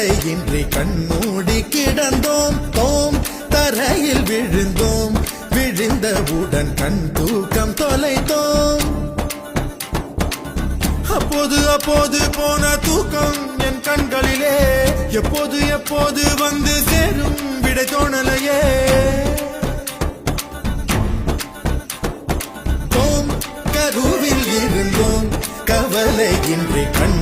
கவலையின்றி கண்மூடி கிடந்தோம் தோம் தரையில் விழுந்தோம் விழுந்தவுடன் கண் தூக்கம் தொலைத்தோம் அப்போது அப்போது போன தூக்கம் என் கண்களிலே எப்போது எப்போது வந்து சேரும் விடை தோணலையே கருவில் இருந்தோம் கவலையின்றி கண்